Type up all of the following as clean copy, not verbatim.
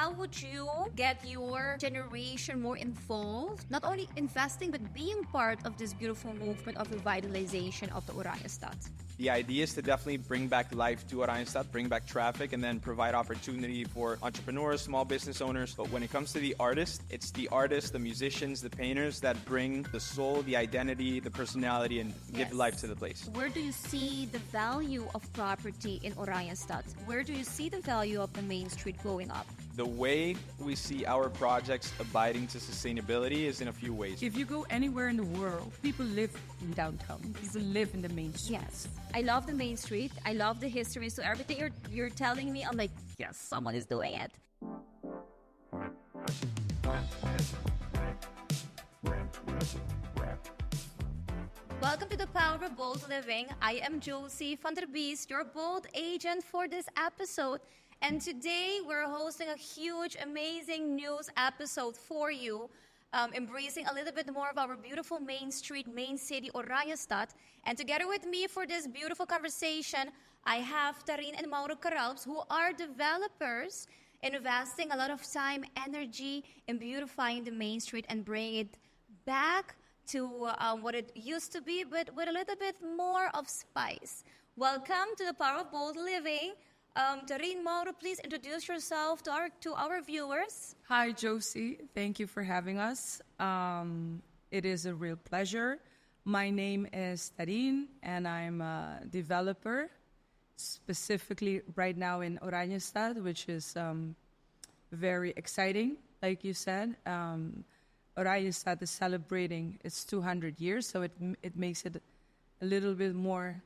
how would you get your generation more involved, not only investing, but being part of this beautiful movement of revitalization of the Oranjestad? The idea is to definitely bring back life to Oranjestad, bring back traffic, and then provide opportunity for entrepreneurs, small business owners. But when it comes to the artists, it's the artists, the musicians, the painters that bring the soul, the identity, the personality, and give life to the place. Where do you see the value of property in Oranjestad? Where do you see the value of the main street going up? The way we see our projects abiding to sustainability is in a few ways. If you go anywhere in the world, people live in downtown. People live in the main street. Yes. I love the main street. I love the history. So everything you're telling me, I'm like, yes, someone is doing it. Welcome to the Power of Bold Living. I am Josie van der Beest, your bold agent for this episode. And today we're hosting a huge, amazing news episode for you, embracing a little bit more of our beautiful main street, main city, Oranjestad. And together with me for this beautiful conversation, I have Taryn and Mauro Caralps, who are developers investing a lot of time, energy in beautifying the main street and bringing it back to what it used to be, but with a little bit more of spice. Welcome to the Power of Bold Living. Taryn, Mauro, please introduce yourself to our viewers. Hi, Josie. Thank you for having us. It is a real pleasure. My name is Taryn, and I'm a developer, specifically right now in Oranjestad, which is very exciting, like you said. Oranjestad is celebrating its 200 years, so it makes it a little bit more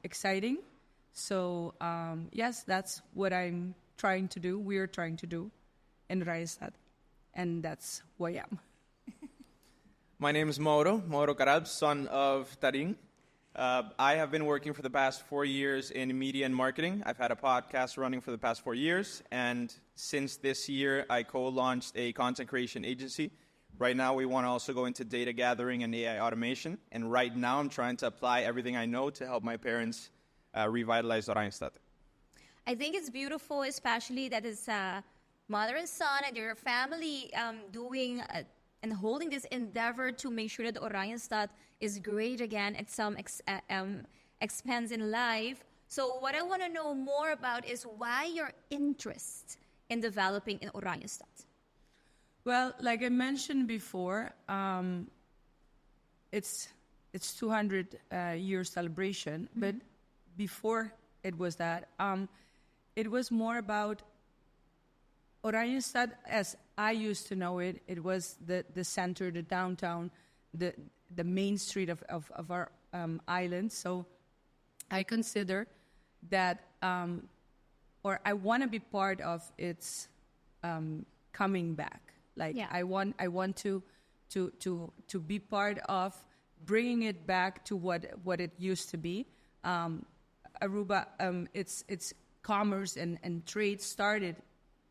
exciting. So, yes, that's what I'm trying to do. We're trying to do in Oranjestad. And that's who I am. My name is Mauro Caralps, son of Taryn. I have been working for the past 4 years in media and marketing. I've had a podcast running for the past 4 years. And since this year, I co-launched a content creation agency. Right now, we want to also go into data gathering and AI automation. And right now, I'm trying to apply everything I know to help my parents revitalize Oranjestad. I think it's beautiful, especially that it's mother and son and your family doing and holding this endeavor to make sure that Oranjestad is great again at some expense in life. So what I want to know more about is why your interest in developing in Oranjestad. Well, like I mentioned before, it's 200 year celebration, but before it was that, it was more about Oranjestad as I used to know it. It was the center, the downtown, the main street of our island. So I consider that, or I want to be part of its coming back. Like I want to be part of bringing it back to what it used to be. Aruba, its commerce and trade started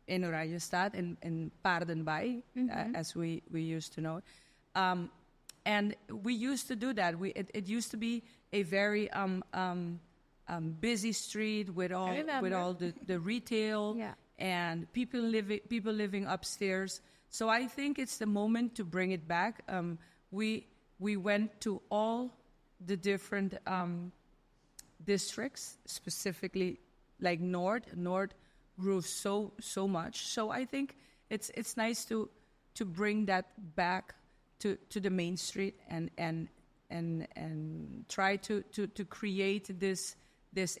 in Oranjestad, in Paardenbaai, as we used to know it. And we used to do that. It used to be a very busy street with all the retail and people living upstairs. So I think it's the moment to bring it back. We went to all the different districts, specifically like North grew so much. So I think it's nice to bring that back to the main street and try to create this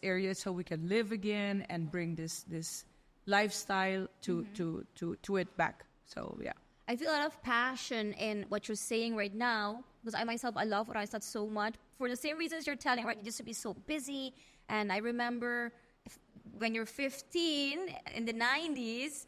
area so we can live again and bring this lifestyle to it back. So yeah. I feel a lot of passion in what you're saying right now, because I love Oranjestad so much for the same reasons you're telling, right? It used to be so busy. And I remember when you're 15 in the 90s,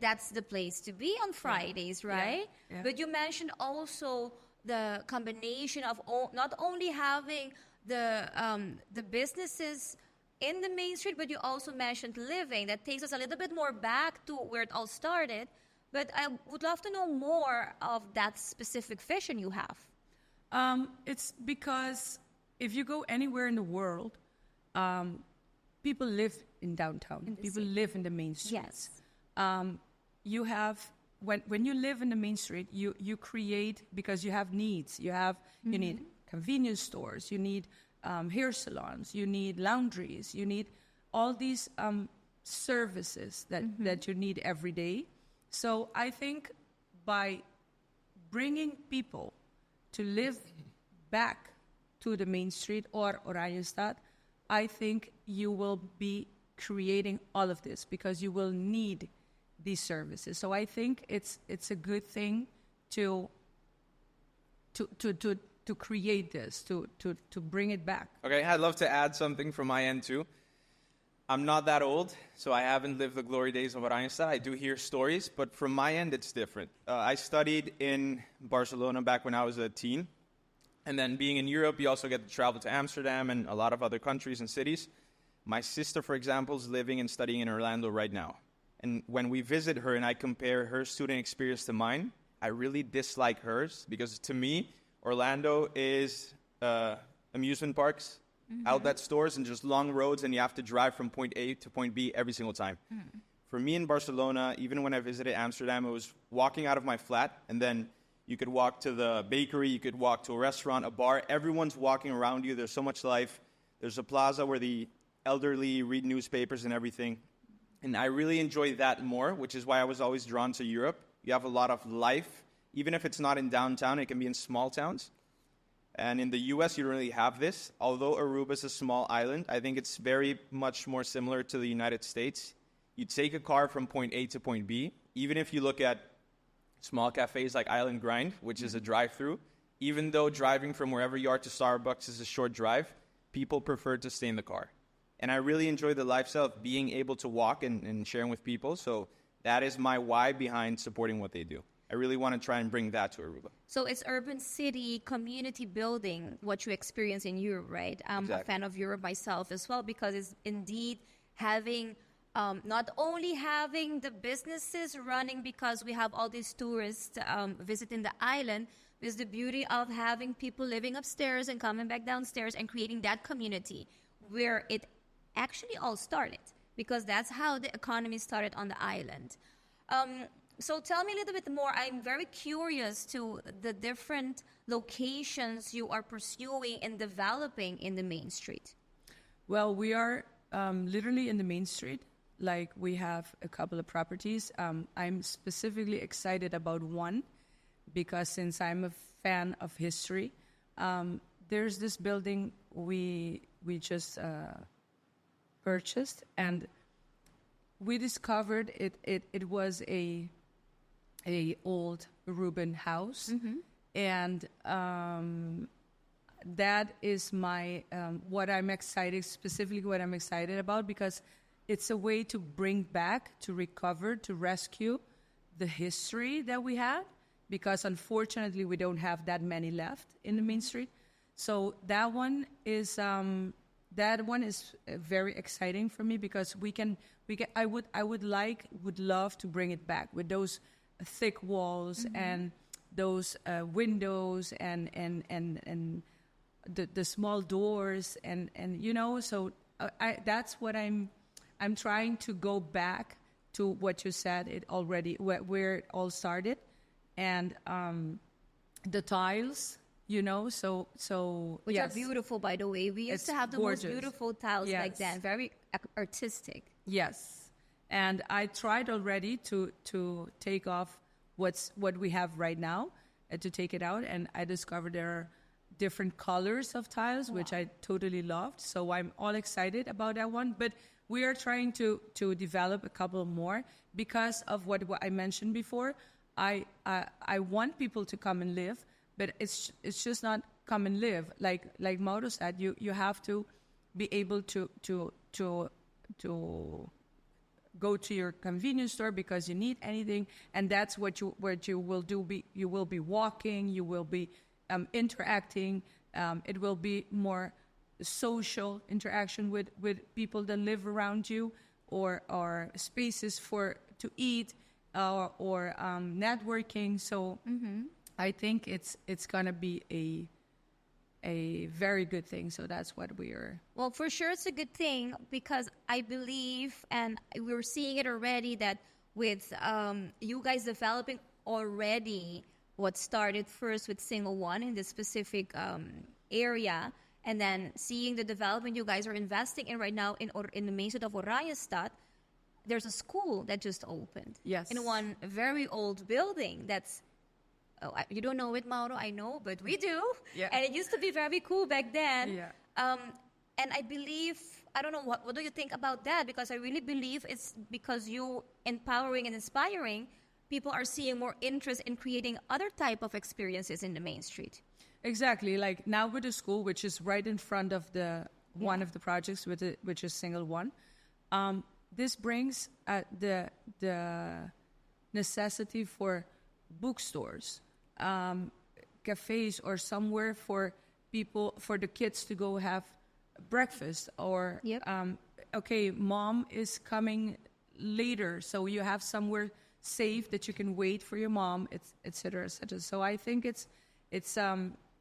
that's the place to be on Fridays, right? Yeah. But you mentioned also the combination of not only having the businesses in the main street, but you also mentioned living. That takes us a little bit more back to where it all started. But I would love to know more of that specific vision you have. It's because if you go anywhere in the world, people live in downtown. People live in the main streets. Yes. You have when you live in the main street, you create because you have needs. You need convenience stores, you need hair salons, you need laundries, you need all these services that you need every day. So I think by bringing people to live back to the main street or Oranjestad, I think you will be creating all of this because you will need these services. So I think it's a good thing to create this, to bring it back. Okay, I'd love to add something from my end too. I'm not that old, so I haven't lived the glory days of Oranjestad. I do hear stories, but from my end, it's different. I studied in Barcelona back when I was a teen. And then being in Europe, you also get to travel to Amsterdam and a lot of other countries and cities. My sister, for example, is living and studying in Orlando right now. And when we visit her and I compare her student experience to mine, I really dislike hers because to me, Orlando is amusement parks, outlet stores, and just long roads, and you have to drive from point A to point B every single time. For me in Barcelona, even when I visited Amsterdam, it was walking out of my flat, and then you could walk to the bakery, you could walk to a restaurant, a bar. Everyone's walking around you. There's so much life. There's a plaza where the elderly read newspapers and everything. And I really enjoy that more, which is why I was always drawn to Europe. You have a lot of life. Even if it's not in downtown, it can be in small towns. And in the U.S., you don't really have this. Although Aruba is a small island, I think it's very much more similar to the United States. You take a car from point A to point B. Even if you look at small cafes like Island Grind, which is a drive-through, even though driving from wherever you are to Starbucks is a short drive, people prefer to stay in the car. And I really enjoy the lifestyle of being able to walk and sharing with people. So that is my why behind supporting what they do. I really want to try and bring that to Aruba. So it's urban city community building, what you experience in Europe, right? I'm Exactly. a fan of Europe myself as well because it's indeed having, not only having the businesses running because we have all these tourists visiting the island, there's the beauty of having people living upstairs and coming back downstairs and creating that community where it actually all started because that's how the economy started on the island. So tell me a little bit more. I'm very curious to the different locations you are pursuing and developing in the main street. Well, we are literally in the main street. Like we have a couple of properties. I'm specifically excited about one because since I'm a fan of history, there's this building we just purchased, and we discovered it was a old Aruban house, and that is my what I'm excited about because it's a way to bring back, to recover, to rescue the history that we had because unfortunately we don't have that many left in the main street. So that one is very exciting for me because I would love to bring it back with those thick walls and those windows and the small doors and you know, so that's what I'm trying to go back to what you said it already where it all started, and the tiles, you know, so Which yes. are beautiful, by the way. We used It's to have the gorgeous. most beautiful tiles Yes. like that, very artistic. Yes, and I tried already to take off what we have right now, to take it out, and I discovered there are different colors of tiles, which I totally loved. So I'm all excited about that one. But we are trying to develop a couple more because of what I mentioned before. I want people to come and live, but it's just not come and live. Like Mauro said, you have to be able to go to your convenience store because you need anything, and that's what you will do. You will be walking, you will be interacting. It will be more social interaction with people that live around you, or spaces to eat, or networking. So I think it's gonna be a very good thing. So that's what we are. Well, for sure it's a good thing because I believe, and we're seeing it already, that with you guys developing already what started first with single one in this specific area, and then seeing the development you guys are investing in right now in the main street of Oranjestad. There's a school that just opened. Yes. In one very old building that's, you don't know it, Mauro, I know, but we do. Yeah. And it used to be very cool back then. Yeah. And I believe, I don't know, what do you think about that? Because I really believe it's because you empowering and inspiring, people are seeing more interest in creating other type of experiences in the main street. Exactly. Like now with the school, which is right in front of the one of the projects, which is single one. This brings the necessity for bookstores, cafes, or somewhere for people, for the kids to go have breakfast, or Yep. Okay, mom is coming later, so you have somewhere safe that you can wait for your mom, et cetera, et cetera. So I think it's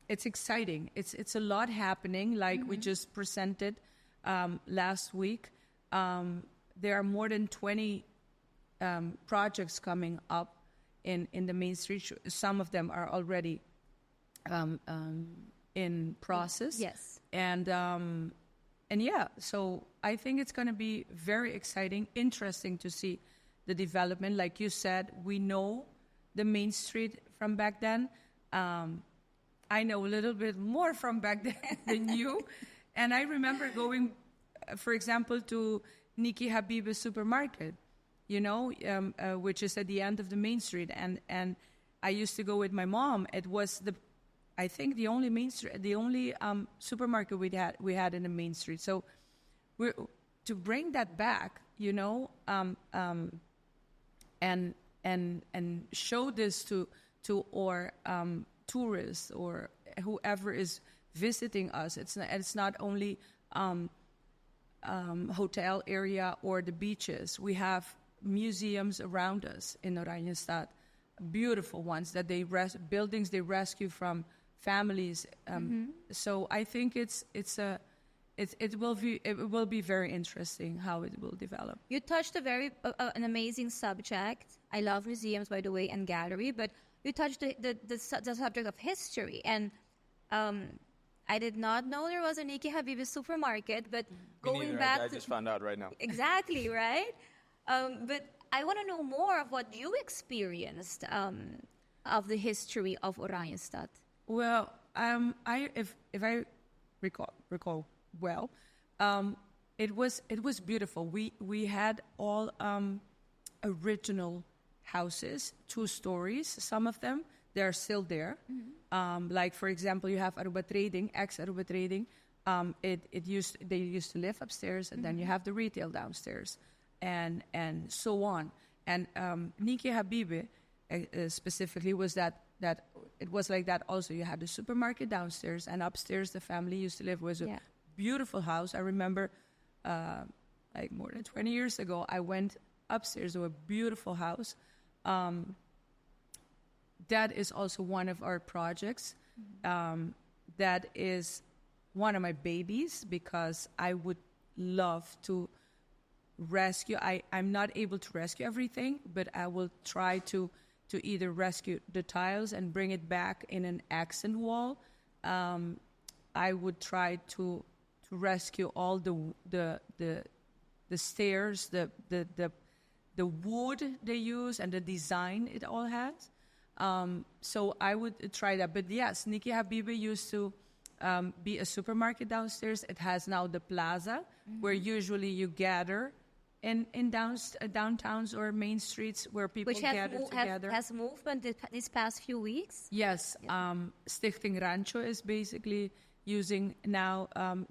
exciting. It's a lot happening. Like we just presented last week. There are more than 20 projects coming up in the main street. Some of them are already in process. Yes. And yeah, so I think it's going to be very exciting, interesting to see the development. Like you said, we know the main street from back then. I know a little bit more from back then than you. And I remember going, for example, to Nikki Habibe's supermarket, you know, which is at the end of the main street. And I used to go with my mom. It was I think the only main street, the only supermarket we had in the main street. So to bring that back, you know, and show this to our tourists or whoever is visiting us. It's not only hotel area or the beaches. We have museums around us in Oranjestad, beautiful ones that buildings they rescue from families. So I think it will be very interesting how it will develop. You touched an amazing subject. I love museums, by the way, and gallery, but you touched the subject of history. And I did not know there was a Nikki Habibi supermarket, but going back I just found out right now. Exactly, right? But I want to know more of what you experienced of the history of Oranjestad. Well, if I recall well, it was beautiful. We had all original houses, 2 stories. Some of them they're still there. Like for example, you have Aruba Trading, ex-Aruba Trading. They used to live upstairs, and then you have the retail downstairs, and so on. And Nikki Habibi specifically was that it was like that also. You had the supermarket downstairs, and upstairs the family used to live. It was a beautiful house. I remember like more than 20 years ago, I went upstairs to a beautiful house. That is also one of our projects. That is one of my babies, because I would love to rescue. I'm not able to rescue everything, but I will try to either rescue the tiles and bring it back in an accent wall. I would try to rescue all the stairs, the wood they use, and the design it all has. So I would try that. But yes, Nikki Habibi used to be a supermarket downstairs. It has now the plaza, where usually you gather in downtowns or main streets where people gather together. Has movement these past few weeks? Yes. Stichting Rancho is basically using now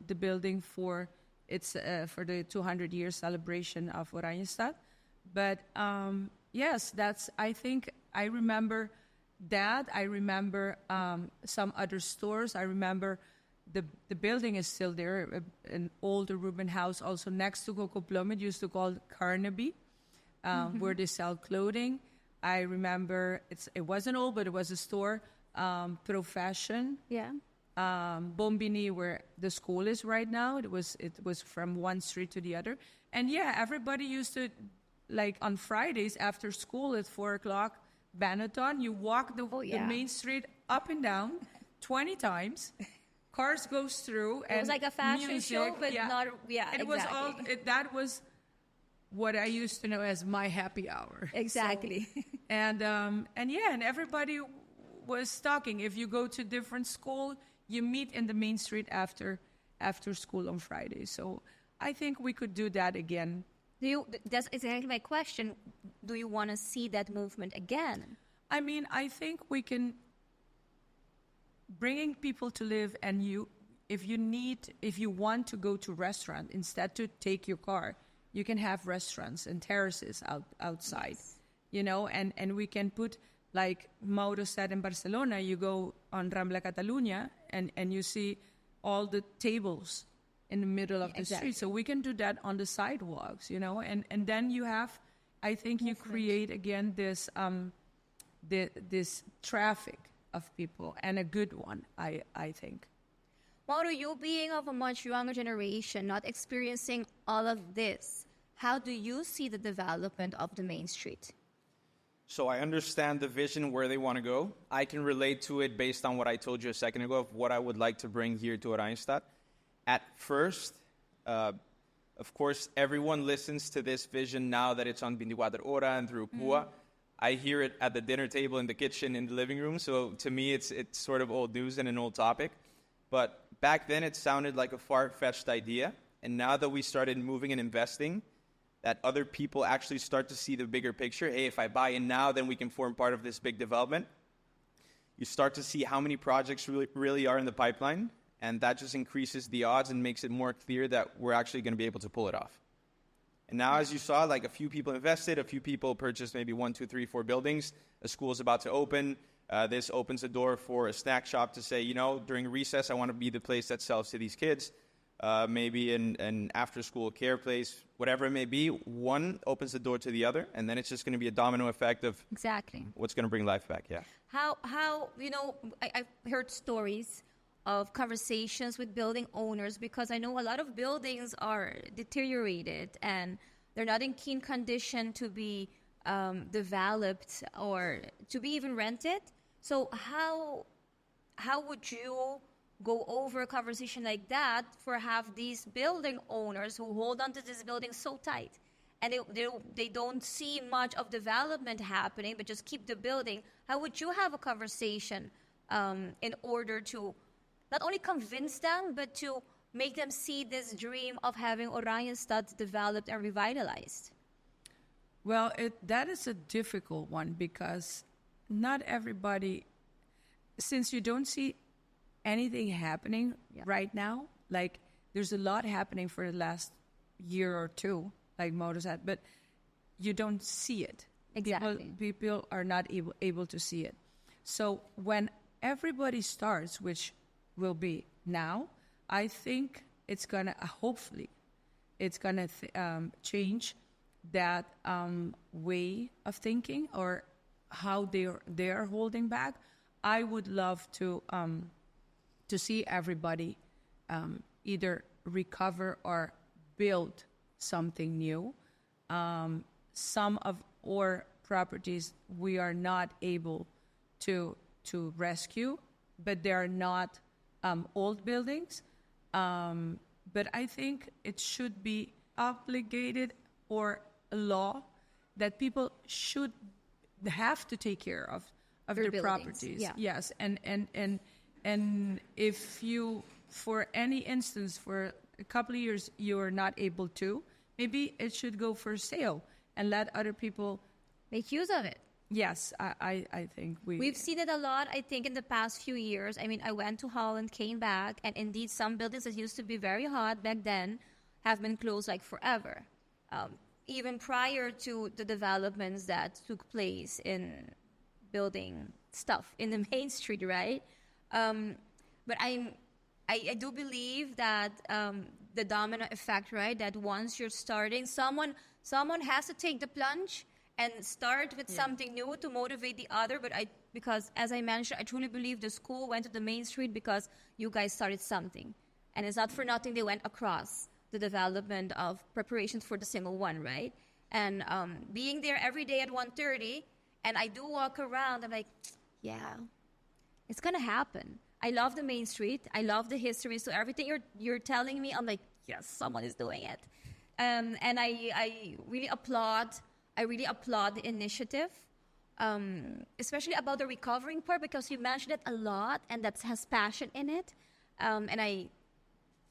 the building for the 200-year celebration of Oranjestad. But yes, I think I remember that. I remember some other stores. I remember the building is still there, an old Aruban house also next to Coco Plum. It used to call Carnaby, where they sell clothing. I remember it wasn't old, but it was a store, Pro Fashion. Yeah. Bombini, where the school is right now. It was from one street to the other. And yeah, everybody used to like on Fridays after school at 4:00, Banaton, you walk the main street up and down 20 times. Cars goes through. It was like a fashion music, show, but not, It was all, that was what I used to know as my happy hour. Exactly. So, and everybody was talking. If you go to different school, you meet in the main street after school on Friday. So I think we could do that again. That's exactly my question. Do you want to see that movement again? I mean, I think we can bringing people to live, and if you want to go to restaurant instead to take your car, you can have restaurants and terraces outside, yes. And we can put, like Mauro said, in Barcelona, you go on Rambla Catalunya and you see all the tables in the middle of the street. So we can do that on the sidewalks, and then you have, I think you create again this this traffic of people, and a good one, I think. Mauro, you being of a much younger generation, not experiencing all of this, how do you see the development of the main street? So I understand the vision where they want to go. I can relate to it based on what I told you a second ago of what I would like to bring here to Oranjestad. At first, of course, everyone listens to this vision now that it's on 24 Hora and through Pua. I hear it at the dinner table, in the kitchen, in the living room. So to me, it's sort of old news and an old topic. But back then, it sounded like a far-fetched idea. And now that we started moving and investing, that other people actually start to see the bigger picture. Hey, if I buy in now, then we can form part of this big development. You start to see how many projects really are in the pipeline. And that just increases the odds and makes it more clear that we're actually going to be able to pull it off. And now, as you saw, like a few people invested, a few people purchased maybe 1, 2, 3, 4 buildings. A school is about to open. This opens the door for a snack shop to say, during recess, I want to be the place that sells to these kids. Maybe an after-school care place, whatever it may be. One opens the door to the other, and then it's just going to be a domino effect of what's going to bring life back. Yeah. How I've heard stories of conversations with building owners, because I know a lot of buildings are deteriorated and they're not in keen condition to be developed or to be even rented. So how would you go over a conversation like that for have these building owners who hold on to this building so tight, and they don't see much of development happening but just keep the building? How would you have a conversation in order to not only convince them, but to make them see this dream of having Oranjestad developed and revitalized? Well, that is a difficult one, because not everybody, since you don't see anything happening right now, like there's a lot happening for the last year or two, like Mauro said, but you don't see it. Exactly. People are not able to see it. So when everybody starts, which will be now, I think it's gonna hopefully it's gonna change that way of thinking, or how they are holding back. I would love to see everybody either recover or build something new. Some of our properties we are not able to rescue, but they are not old buildings, but I think it should be obligated, or a law that people should have to take care of their buildings. Properties. Yeah. Yes, and if you, for any instance, for a couple of years you are not able to, maybe it should go for sale and let other people make use of it. Yes, I think we've seen it a lot, I think, in the past few years. I mean, I went to Holland, came back, and indeed some buildings that used to be very hot back then have been closed like forever, even prior to the developments that took place in building stuff in the main street, right? But I do believe that the domino effect, right, that once you're starting, someone has to take the plunge and start with something new to motivate the other. But because as I mentioned, I truly believe the school went to the main street because you guys started something. And it's not for nothing they went across the development of preparations for the single one, right? And being there every day at 1:30, and I do walk around, I'm like, yeah, it's going to happen. I love the main street. I love the history. So everything you're telling me, I'm like, yes, someone is doing it. And I really applaud. I really applaud the initiative, especially about the recovering part, because you mentioned it a lot, and that has passion in it. And I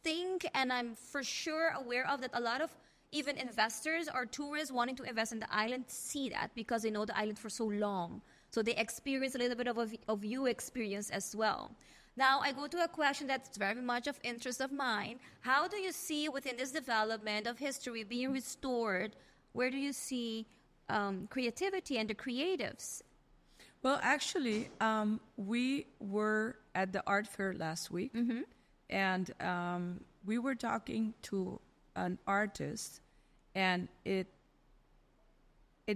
think, and I'm for sure aware of that, a lot of even investors or tourists wanting to invest in the island see that because they know the island for so long. So they experience a little bit of you experience as well. Now, I go to a question that's very much of interest of mine. How do you see within this development of history being restored, where do you see creativity and the creatives? Well, actually, we were at the art fair last week, and we were talking to an artist, and it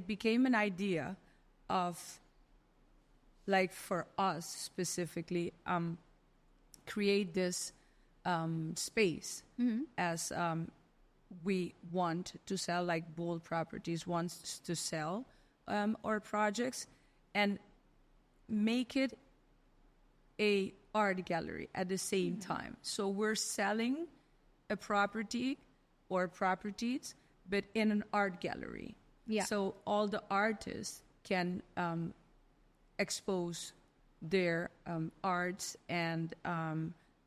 became an idea of, like, for us specifically, create this space as we want to sell, like Bold Properties wants to sell our projects, and make it a art gallery at the same time. So we're selling a property or properties, but in an art gallery. Yeah. So all the artists can expose their arts and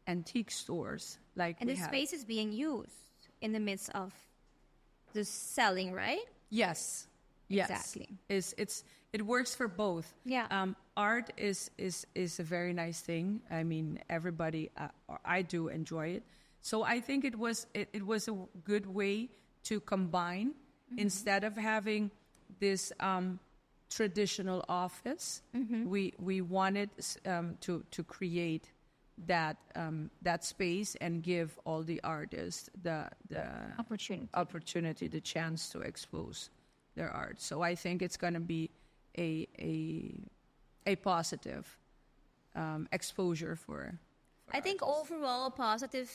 antique stores. And the space is being used in the midst of the selling, right? Yes. Exactly. It works for both. Yeah. Art is a very nice thing. I mean, everybody, I do enjoy it. So I think it was a good way to combine instead of having this traditional office. We wanted to create that space and give all the artists the opportunity, the chance to expose their art. So I think it's going to be a positive exposure for I think overall positive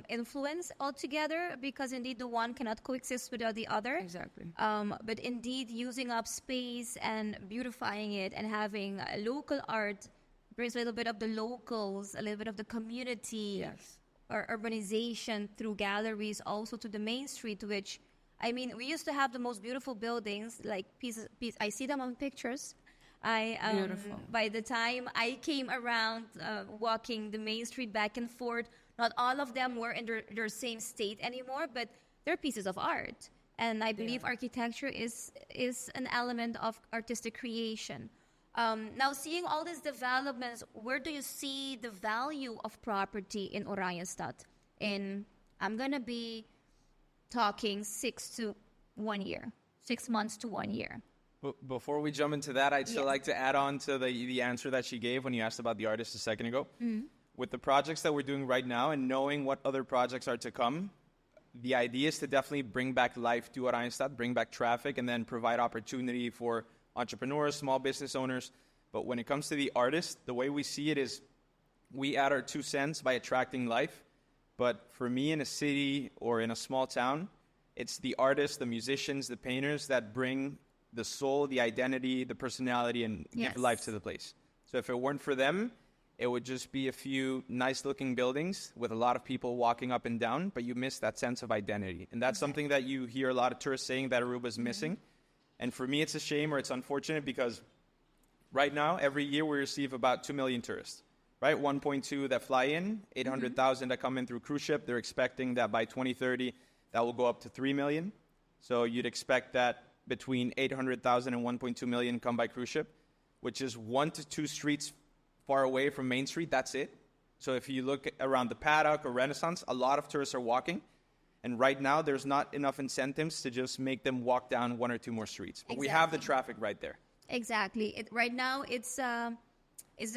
influence altogether, because indeed the one cannot coexist without the other. Exactly. But indeed using up space and beautifying it and having local art brings a little bit of the locals, a little bit of the community, Yes. or urbanization through galleries also to the main street, which, I mean, we used to have the most beautiful buildings, like pieces. I see them on pictures. Beautiful. By the time I came around walking the main street back and forth, not all of them were in their same state anymore, but they're pieces of art. And I believe architecture is an element of artistic creation. Now, seeing all these developments, where do you see the value of property in Oranjestad? I'm going to be talking 6 months to 1 year. Before we jump into that, I'd still Yes. like to add on to the answer that she gave when you asked about the artist a second ago. With the projects that we're doing right now and knowing what other projects are to come, the idea is to definitely bring back life to Oranjestad, bring back traffic, and then provide opportunity for entrepreneurs, small business owners. But when it comes to the artists, the way we see it is we add our 2 cents by attracting life. But for me, in a city or in a small town, it's the artists, the musicians, the painters that bring the soul, the identity, the personality, and Yes. give life to the place. So if it weren't for them, it would just be a few nice-looking buildings with a lot of people walking up and down, but you miss that sense of identity. And that's something that you hear a lot of tourists saying that Aruba is missing. And for me, it's a shame or it's unfortunate because right now, every year we receive about 2 million tourists, right? 1.2 that fly in, 800,000 that come in through cruise ship. They're expecting that by 2030, that will go up to 3 million. So you'd expect that between 800,000 and 1.2 million come by cruise ship, which is 1 to 2 streets far away from Main Street. That's it. So if you look around the Paddock or Renaissance, a lot of tourists are walking. And right now, there's not enough incentives to just make them walk down 1 or 2 more streets. But we have the traffic right there. Exactly. Right now, it's the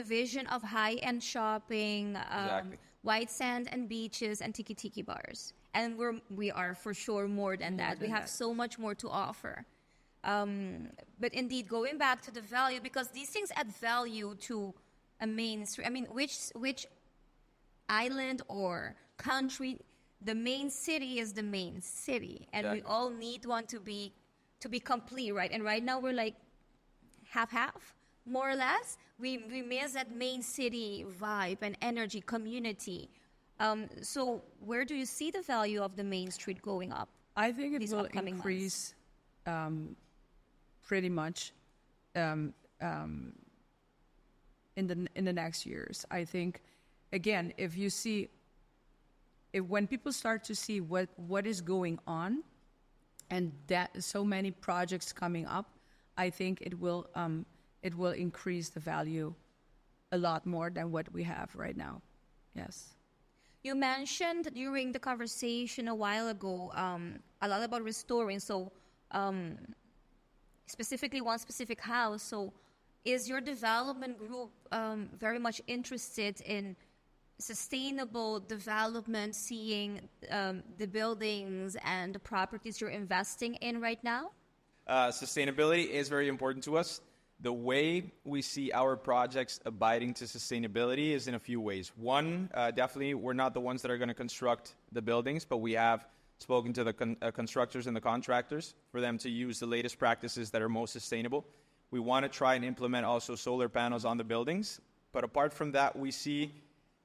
vision of high-end shopping, Exactly. white sand and beaches, and tiki-tiki bars. And we are for sure more than that. We have so much more to offer. But indeed, going back to the value, because these things add value to a main street. I mean, which island or country, the main city is the main city. And we Exactly. all need one to be to be complete, right? And right now we're like half, more or less. We miss that main city vibe and energy, community. So where do you see the value of the main street going up? I think it These will upcoming increase pretty much in the next years. I think, again, when people start to see what is going on, and that so many projects coming up, I think it will increase the value a lot more than what we have right now. Yes. You mentioned during the conversation a while ago a lot about restoring. So specifically one specific house. So is your development group very much interested in sustainable development, seeing the buildings and the properties you're investing in right now? Sustainability is very important to us. The way we see our projects abiding to sustainability is in a few ways. One, definitely, we're not the ones that are going to construct the buildings, but we have spoken to the constructors and the contractors for them to use the latest practices that are most sustainable. We want to try and implement also solar panels on the buildings. But apart from that, we see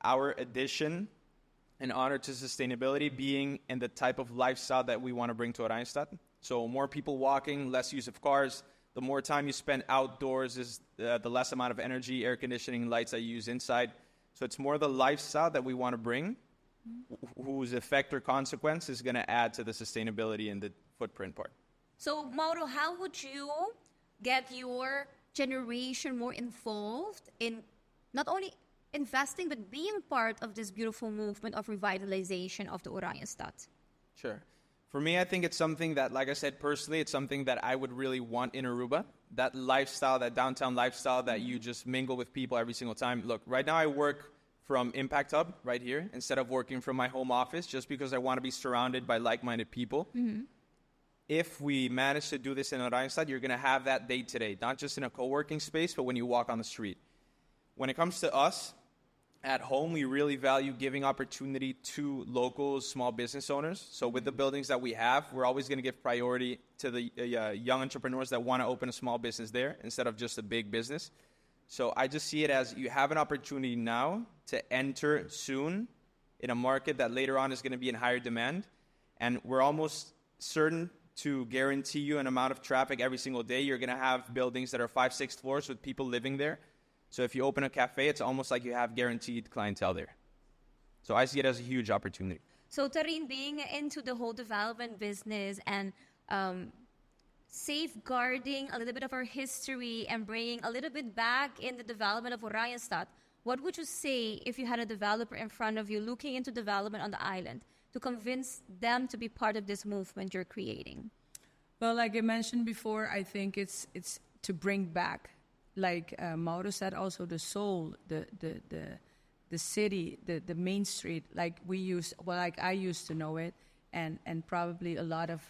our addition and honor to sustainability being in the type of lifestyle that we want to bring to Oranjestad. So more people walking, less use of cars. The more time you spend outdoors is the less amount of energy, air conditioning, lights that you use inside. So it's more the lifestyle that we want to bring, whose effect or consequence is going to add to the sustainability and the footprint part. So, Mauro, how would you get your generation more involved in not only investing, but being part of this beautiful movement of revitalization of the Oranjestad? Sure. For me, I think it's something that, like I said, personally, it's something that I would really want in Aruba. That lifestyle, that downtown lifestyle that you just mingle with people every single time. Look, right now I work from Impact Hub right here instead of working from my home office just because I want to be surrounded by like-minded people. Mm-hmm. If we manage to do this in Oranjestad, you're going to have that day-to-day, not just in a co-working space, but when you walk on the street. When it comes to us, at home, we really value giving opportunity to local small business owners. So with the buildings that we have, we're always going to give priority to the young entrepreneurs that want to open a small business there instead of just a big business. So I just see it as you have an opportunity now to enter soon in a market that later on is going to be in higher demand. And we're almost certain to guarantee you an amount of traffic every single day. You're going to have buildings that are 5-6 floors with people living there. So if you open a cafe, it's almost like you have guaranteed clientele there. So I see it as a huge opportunity. So Taryn, being into the whole development business and safeguarding a little bit of our history and bringing a little bit back in the development of Oranjestad, what would you say if you had a developer in front of you looking into development on the island to convince them to be part of this movement you're creating? Well, like I mentioned before, I think it's to bring back, like Mauro said, also the soul, the city, the main street, like I used to know it, and probably a lot of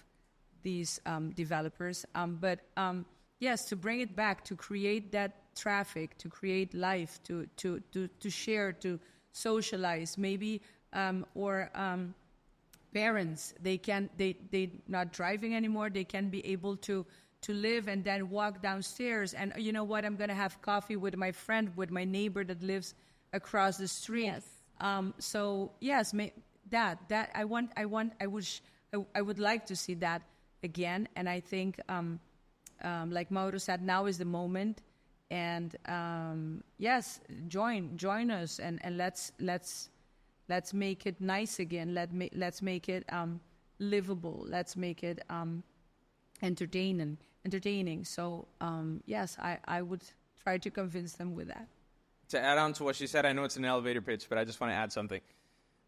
these developers. But yes, to bring it back, to create that traffic, to create life, to share, to socialize, maybe or parents, they not driving anymore, they can be able to live and then walk downstairs and, you know what, I'm going to have coffee with my friend, with my neighbor that lives across the street. Yes. So yes, that I would like to see that again. And I think, like Mauro said, now is the moment. And yes, join us and let's make it nice again. Let's make it livable. Let's make it entertaining. So yes, I would try to convince them with that. To add on to what she said, I know it's an elevator pitch, but I just want to add something.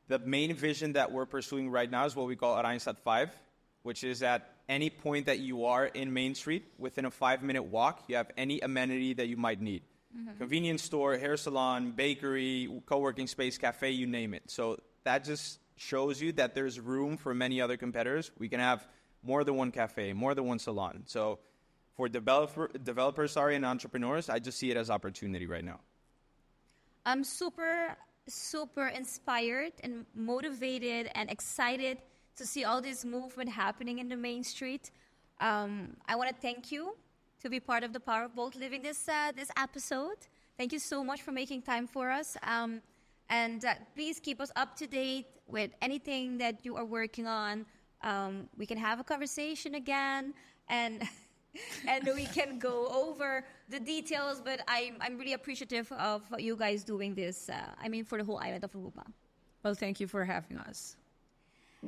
The main vision that we're pursuing right now is what we call Oranjestad 5, which is at any point that you are in Main Street, within a 5-minute walk, you have any amenity that you might need. Mm-hmm. Convenience store, hair salon, bakery, co-working space, cafe, you name it. So that just shows you that there's room for many other competitors. We can have more than one cafe, more than one salon. So for developers and entrepreneurs, I just see it as opportunity right now. I'm super inspired and motivated and excited to see all this movement happening in the Main Street. I want to thank you to be part of the Power of Bold Living this episode. Thank you so much for making time for us. And please keep us up to date with anything that you are working on. We can have a conversation again, and and we can go over the details. But I'm really appreciative of you guys doing this. For the whole island of Aruba. Well, thank you for having us.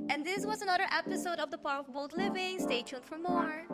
And this was another episode of the Power of Bold Living. Stay tuned for more.